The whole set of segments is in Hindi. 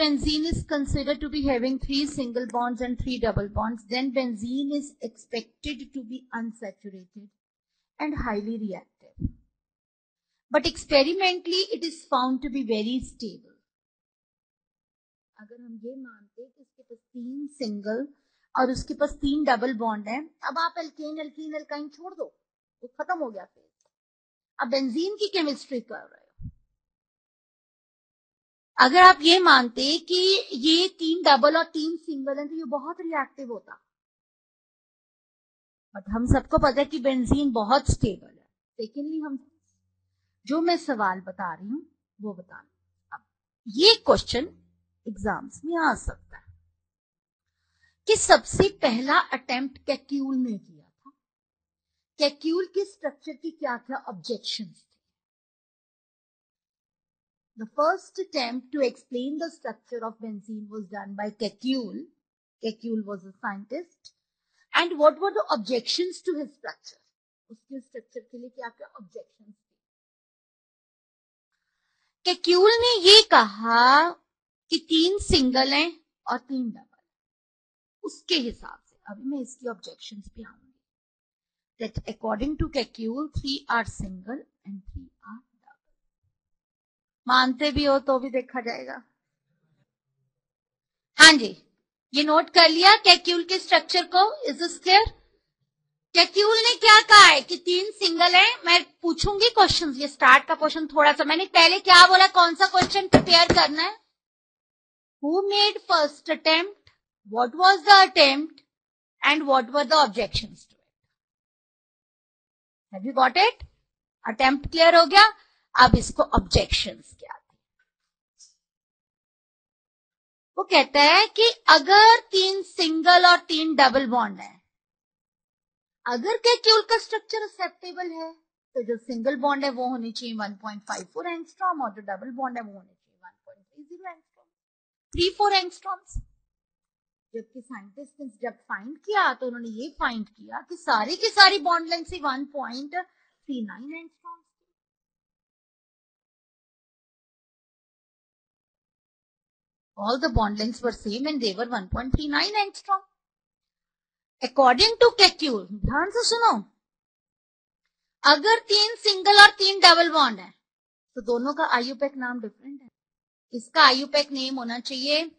benzene is considered to be having 3 single bonds and 3 double bonds, then benzene is expected to be unsaturated and highly reactive. But experimentally it is found to be very stable. अगर हम ये मानते हैं कि इसके पास 3 सिंगल और उसके पास 3 डबल बॉन्ड है, अब आप एल्केन एल्कीन एल्काइन छोड़ दो, वो खत्म हो गया फेज। अब बेंजीन की केमिस्ट्री कर रहे हो। अगर आप ये मानते कि ये 3 डबल और 3 सिंगल है तो ये बहुत रिएक्टिव होता, बट हम सबको पता है कि बेंजीन बहुत स्टेबल है। सेकेंडली हम जो मैं सवाल बता रही हूं वो बताना। अब ये क्वेश्चन एग्जाम्स में आ सकता है कि सबसे पहला अटेम्प्ट कैक्यूल ने किया था, कैक्यूल के स्ट्रक्चर की क्या क्या ऑब्जेक्शंस थे। The first attempt to explain the structure of benzene was done by Kekulé. Kekulé was a scientist. And what were the objections to his structure? उसके स्ट्रक्चर के लिए क्या क्या ऑब्जेक्शंस थे? केक्यूल ने ये कहा कि 3 सिंगल हैं और 3 डबल। उसके हिसाब से अभी मैं इसकी ऑब्जेक्शंस पे आऊंगी। That according to Kekulé, 3 are single and 3 are double. मानते भी हो तो भी देखा जाएगा। हाँ जी, ये नोट कर लिया केक्यूल के स्ट्रक्चर को। Is this clear? केक्यूल ने क्या कहा है कि 3 सिंगल है। मैं पूछूंगी क्वेश्चंस, ये स्टार्ट का क्वेश्चन थोड़ा सा मैंने पहले क्या बोला, कौन सा क्वेश्चन प्रिपेयर करना है। Who made first attempt, what was the attempt and what were the objections to it. Have you got it? Attempt clear हो गया। अब इसको ऑब्जेक्शंस क्या थे। वो कहता है कि अगर 3 सिंगल और 3 डबल बॉन्ड है, अगर केक्यूल का स्ट्रक्चर एक्सेप्टेबल है तो जो सिंगल बॉन्ड है वो होनी चाहिए 1.54 एंगस्ट्रॉम और जो डबल बॉन्ड है वो होनी चाहिए 1.30 एंगस्ट्रॉम, 3-4 एंगस्ट्रॉम्स। जबकि साइंटिस्ट ने जब फाइंड किया तो उन्होंने ये फाइंड किया कि सारी की सारी bond length 1.39 angstrom. All the bond lengths were same and they were 1.39 angstrom. According to Kekulé, ध्यान से सुनो, अगर 3 सिंगल और 3 डबल बॉन्ड है तो दोनों का आईयूपैक नाम डिफरेंट है। इसका आईयूपैक नेम होना चाहिए,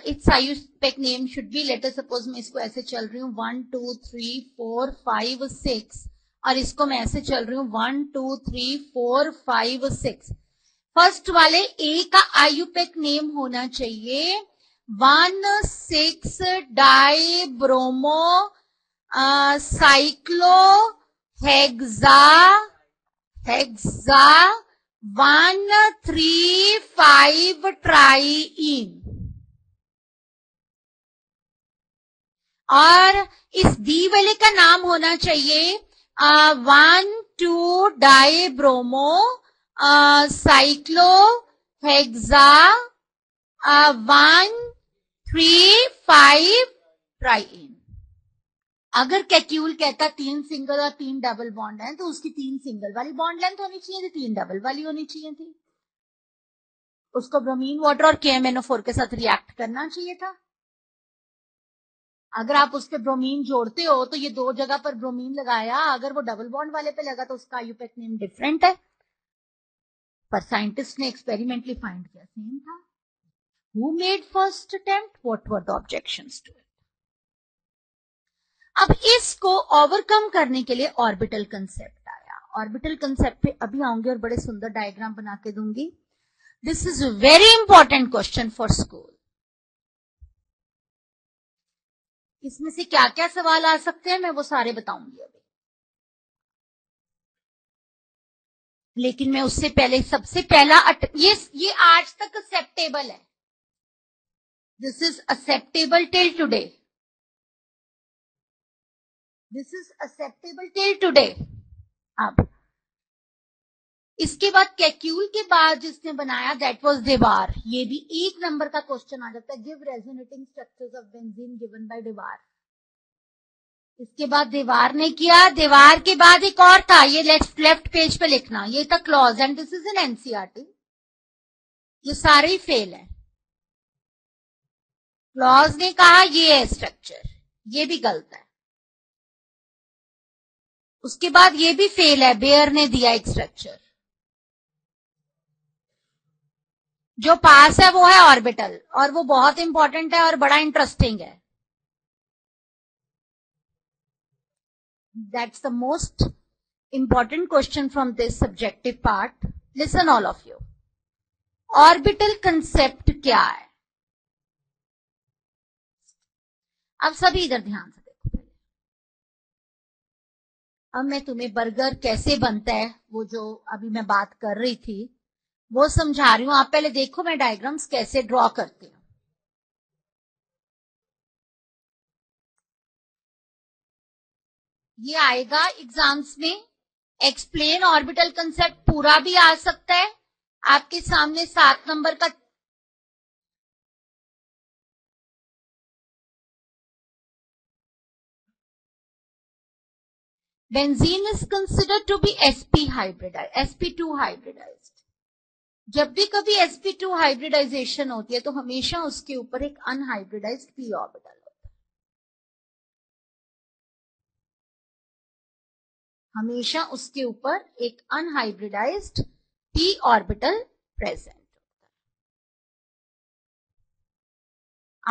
it's IUPAC name should be, let us suppose मैं इसको ऐसे चल रही हूँ 1 2 3 4 5 6 और इसको मैं ऐसे चल रही हूँ 1 2 3 4 5 6। फर्स्ट वाले ए का आईयूपैक नेम होना चाहिए 1,6 die bromo cyclo hexa 1,3,5 triene. और इस बी वाले का नाम होना चाहिए 1,2 die bromo cyclo hexa 1,3,5 triene. अगर केक्यूल कहता 3 सिंगल और 3 डबल बॉन्ड है तो उसकी 3 सिंगल वाली बॉन्ड लेंथ होनी चाहिए थी, 3 डबल वाली होनी चाहिए थी। उसको ब्रोमीन वाटर और KMnO4 के साथ रिएक्ट करना चाहिए था। अगर आप उस पर ब्रोमीन जोड़ते हो तो ये 2 जगह पर ब्रोमीन लगाया, अगर वो डबल बॉन्ड वाले पे लगा तो उसका आईयूपैक नेम डिफरेंट है। पर साइंटिस्ट ने एक्सपेरिमेंटली फाइंड किया सेम था। Who made first attempt, what were the objections to it. अब इसको ओवरकम करने के लिए ऑर्बिटल कंसेप्ट आया। ऑर्बिटल कंसेप्ट पे अभी आऊंगी और बड़े सुंदर डायग्राम बना के दूंगी। This is a very important question for school. इसमें से क्या क्या सवाल आ सकते हैं मैं वो सारे बताऊंगी अभी, लेकिन मैं उससे पहले सबसे पहला ये आज तक एक्सेप्टेबल है। This is acceptable till today, this is acceptable till today. अब इसके बाद केक्यूल के बाद जिसने बनाया दैट वाज डेवार। ये भी 1 नंबर का क्वेश्चन आ जाता है, give resonating structures of benzene given by Dewar. इसके बाद देवार ने किया। देवार के बाद एक और था, ये लेफ्ट पेज पे लिखना, ये था clause and this is in NCERT. ये सारे ही फेल है। क्लॉज ने कहा ये है स्ट्रक्चर, ये भी गलत है। उसके बाद ये भी फेल है, बेयर ने दिया एक स्ट्रक्चर। जो पास है वो है ऑर्बिटल, और वो बहुत इंपॉर्टेंट है और बड़ा इंटरेस्टिंग है। That's the most important question from this subjective part. Listen all of you, orbital concept क्या है? अब सभी इधर ध्यान से देखो पहले। अब मैं तुम्हें बर्गर कैसे बनता है, वो जो अभी मैं बात कर रही थी, वो समझा रही हूं। आप पहले देखो मैं डायग्राम्स कैसे ड्रॉ करती हूं। ये आएगा एग्जाम्स में, एक्सप्लेन ऑर्बिटल कंसेप्ट पूरा भी आ सकता है। आपके सामने 7 नंबर का benzene is considered to be sp hybridise, sp2 hybridised. जब भी कभी sp2 हाइब्रिडाइजेशन होती है तो हमेशा उसके ऊपर एक अनहाइब्रिडाइज्ड p ऑर्बिटल होता है। हमेशा उसके ऊपर एक अनहाइब्रिडाइज्ड p ऑर्बिटल प्रेजेंट होता है।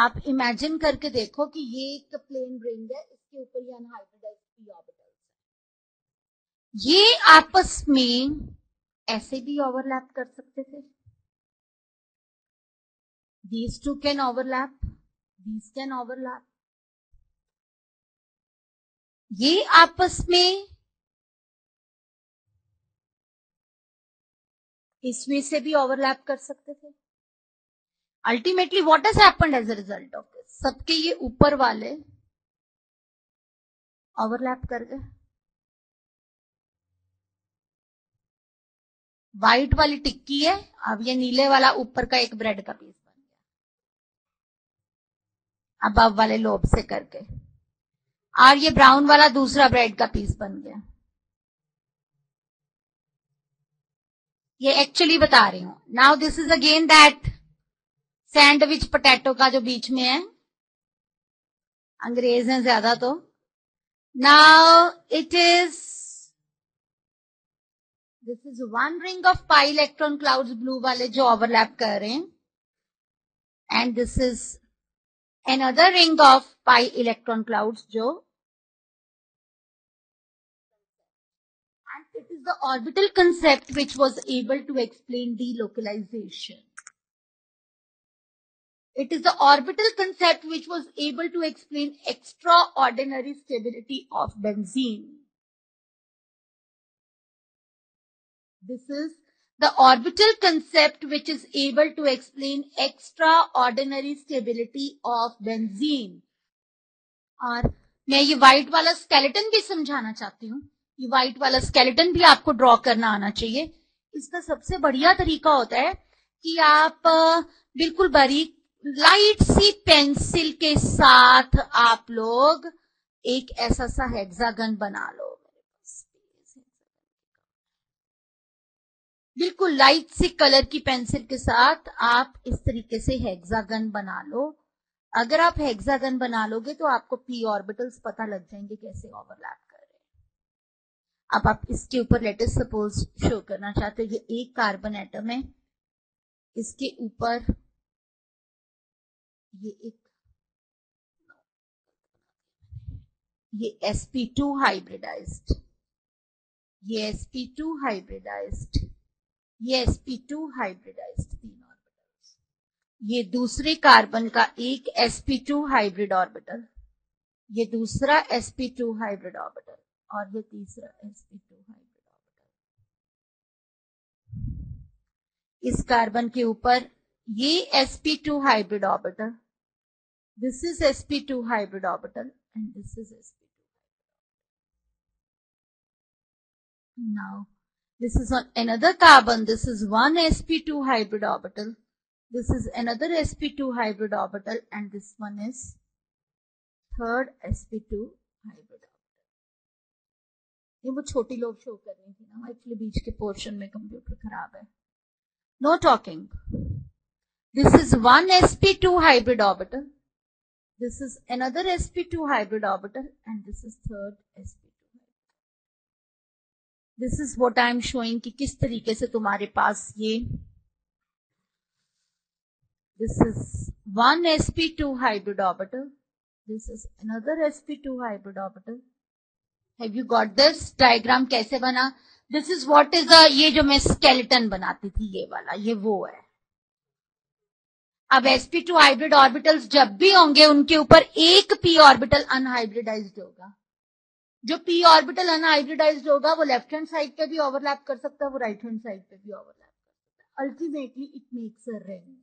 आप इमेजिन करके देखो कि ये एक प्लेन रिंग है, इसके ऊपर ये अनहाइब्रिडाइज्ड p ऑर्बिटल, ये आपस में ऐसे भी ओवरलैप कर सकते थे। These two can overlap, these can overlap. ये आपस में इसमें से भी ओवरलैप कर सकते थे। Ultimately what has happened as a result of this, सबके ये ऊपर वाले ओवरलैप कर गए। व्हाइट वाली टिक्की है, अब ये नीले वाला ऊपर का एक ब्रेड का पीस बन गया, अब वाले लोब से करके, और ये ब्राउन वाला दूसरा ब्रेड का पीस बन गया। ये एक्चुअली बता रही हूं। Now this is again that sandwich potato का जो बीच में है, अंग्रेज हैं ज्यादा तो। Now it is, this is one ring of pi electron clouds, blue वाले जो ओवरलैप कर रहे हैं, and this is another ring of pi electron clouds जो, and it is the orbital concept which was able to explain delocalization. It is the orbital concept which was able to explain extraordinary stability of benzene. This is the orbital concept which is able to explain extraordinary stability of benzene. और मैं ये व्हाइट वाला स्केलेटन भी समझाना चाहती हूँ। ये व्हाइट वाला स्केलेटन भी आपको ड्रॉ करना आना चाहिए। इसका सबसे बढ़िया तरीका होता है कि आप बिल्कुल बारीक लाइट सी पेंसिल के साथ आप लोग एक ऐसा सा हेक्सागन बना लो। बिल्कुल लाइट सी कलर की पेंसिल के साथ आप इस तरीके से हेक्सागन बना लो। अगर आप हेक्सागन बना लोगे तो आपको p ऑर्बिटल्स पता लग जाएंगे कैसे ओवरलैप कर रहे हैं। अब आप इसके ऊपर लेटेस्ट सपोज शो करना चाहते हो, ये एक कार्बन एटम है, इसके ऊपर ये sp2 हाइब्रिडाइज्ड, ये sp2 हाइब्रिडाइज्ड, ये sp2 हाइब्रिडाइज्ड, 3 ऑर्बिटल्स। ये दूसरे कार्बन का एक sp2 हाइब्रिड ऑर्बिटल, ये दूसरा sp2 हाइब्रिड ऑर्बिटल, और ये तीसरा sp2 हाइब्रिड ऑर्बिटल। इस कार्बन के ऊपर ये sp2 hybrid orbital, this is sp2 hybrid orbital, and this is sp2 hybrid. Now this is on another carbon, this is one sp2 hybrid orbital, this is another sp2 hybrid orbital, and this one is third sp2 hybrid orbital. ये वो छोटी लोग शो कर रही थी ना, एक्चुअली बीच के पोर्शन में कंप्यूटर खराब है। Know talking. This is one sp2 hybrid orbital, This is another sp2 hybrid orbital and this is third sp2. This is what I am showing कि किस तरीके से तुम्हारे पास ये this is one sp2 hybrid orbital, this is another sp2 hybrid orbital. Have you got this diagram कैसे बना? This is what is the ये जो मैं skeleton बनाती थी ये वाला ये वो है. अब sp2 हाइब्रिड ऑर्बिटल्स जब भी होंगे उनके ऊपर एक p ऑर्बिटल अनहाइब्रिडाइज्ड होगा. जो p ऑर्बिटल अनहाइब्रिडाइज्ड होगा वो लेफ्ट हैंड साइड पे भी ओवरलैप कर सकता है, वो राइट हैंड साइड पे भी ओवरलैप कर सकता है. Ultimately it makes a ring.